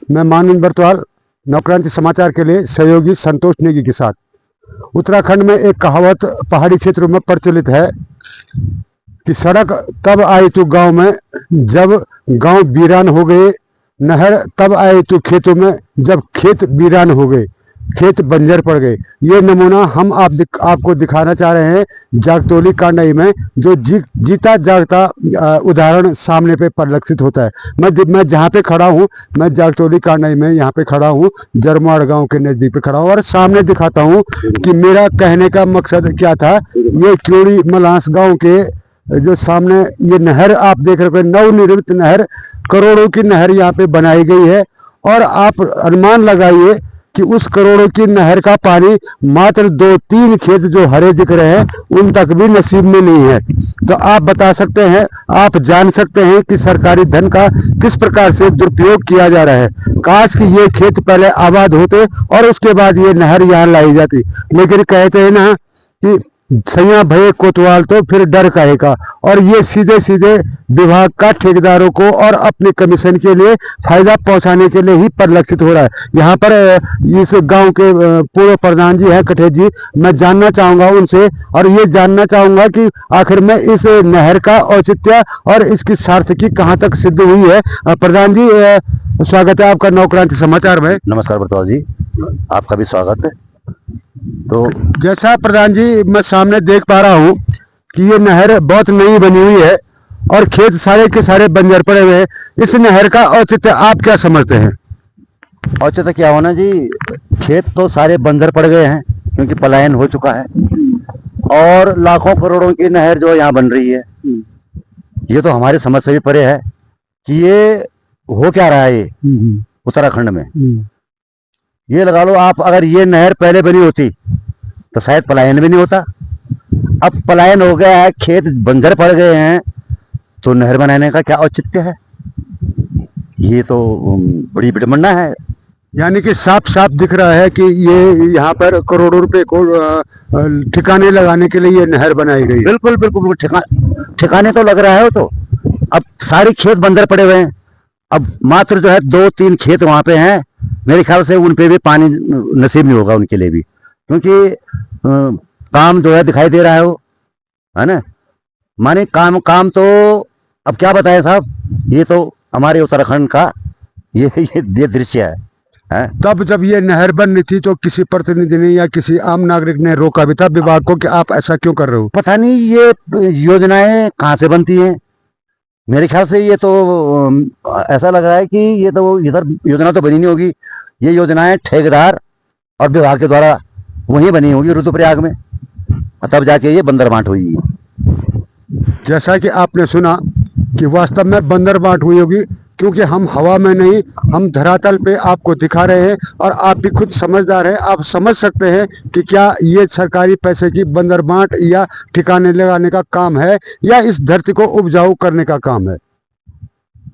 मैं मानव बरतवाल नवक्रांति समाचार के लिए सहयोगी संतोष नेगी के साथ। उत्तराखंड में एक कहावत पहाड़ी क्षेत्रों में प्रचलित है कि सड़क तब आई तू गांव में जब गांव वीरान हो गए, नहर तब आई तू खेतों में जब खेत वीरान हो गए, खेत बंजर पड़ गए। ये नमूना हम आपको दिखाना चाह रहे हैं जागतौली कांडई में, जो जीता जागता उदाहरण सामने पे परिलक्षित होता है। मैं जहाँ पे खड़ा हूँ, मैं जागतौली कांडई में यहाँ पे खड़ा हूँ, जरमाड़ गांव के नज़दीक पे खड़ा हूँ और सामने दिखाता हूँ कि मेरा कहने का मकसद क्या था। ये क्योड़ी मलांस गाँव के जो सामने ये नहर आप देख रहे हो, नवनिर्मित नहर, करोड़ों की नहर यहाँ पे बनाई गई है और आप अनुमान लगाइए कि उस करोड़ों की नहर का पानी मात्र 2-3 खेत जो हरे दिख रहे हैं उन तक भी नसीब में नहीं है। तो आप बता सकते हैं, आप जान सकते हैं कि सरकारी धन का किस प्रकार से दुरुपयोग किया जा रहा है। काश कि ये खेत पहले आबाद होते और उसके बाद ये नहर यहाँ लाई जाती, लेकिन कहते हैं ना कि सैया भये कोतवाल तो फिर डर काहे का। और ये सीधे सीधे विभाग का ठेकेदारों को और अपने कमीशन के लिए फायदा पहुंचाने के लिए ही परिलक्षित हो रहा है। यहाँ पर इस गांव के पूर्व प्रधान जी हैं कठेत जी, मैं जानना चाहूंगा उनसे और ये जानना चाहूंगा कि आखिर में इस नहर का औचित्य और इसकी सार्थकी कहाँ तक सिद्ध हुई है। प्रधान जी, स्वागत है आपका नवक्रांति समाचार में। नमस्कार बरतवाल जी, आपका भी स्वागत है। तो जैसा प्रधान जी मैं सामने देख पा रहा हूँ कि ये नहर बहुत नई बनी हुई है और खेत सारे के सारे बंजर पड़े हुए हैं। इस नहर का औचित्य आप क्या समझते हैं? औचित्य क्या होना जी, खेत तो सारे बंजर पड़ गए हैं क्योंकि पलायन हो चुका है और लाखों करोड़ों की नहर जो यहाँ बन रही है, ये तो हमारी समझ से भी परे है कि ये हो क्या रहा है ये उत्तराखंड में। ये लगा लो आप, अगर ये नहर पहले बनी होती तो शायद पलायन भी नहीं होता। अब पलायन हो गया है, खेत बंजर पड़ गए हैं, तो नहर बनाने का क्या औचित्य है? ये तो बड़ी विडंबना है। यानी कि साफ साफ दिख रहा है कि ये यहाँ पर करोड़ों रुपए को ठिकाने लगाने के लिए ये नहर बनाई गई। बिल्कुल बिल्कुल ठिकाने तो लग रहा है वो तो। अब सारे खेत बंजर पड़े हुए हैं, अब मात्र जो है 2-3 खेत वहां पे हैं, मेरे ख्याल से उन पे भी पानी नसीब नहीं होगा उनके लिए भी, क्योंकि काम जो है दिखाई दे रहा है वो, है ना। माने काम तो अब क्या बताएं साहब, ये तो हमारे उत्तराखंड का ये दृश्य है। तब जब ये नहर बन रही थी तो किसी प्रतिनिधि ने या किसी आम नागरिक ने रोका भी था विभाग को कि आप ऐसा क्यों कर रहे हो? पता नहीं ये योजनाएं कहाँ से बनती हैं। मेरे ख्याल से ये तो ऐसा लग रहा है कि ये तो इधर योजना तो बनी नहीं होगी। ये योजनाएं ठेकेदार और विभाग के द्वारा वहीं बनी होगी रुद्रप्रयाग में, तब जाके ये बंदरबांट हुई। जैसा कि आपने सुना कि वास्तव में बंदरबांट हुई होगी, क्योंकि हम हवा में नहीं, हम धरातल पे आपको दिखा रहे हैं और आप भी खुद समझदार हैं। आप समझ सकते हैं कि क्या ये सरकारी पैसे की बंदरबांट या ठिकाने लगाने का काम है या इस धरती को उपजाऊ करने का काम है।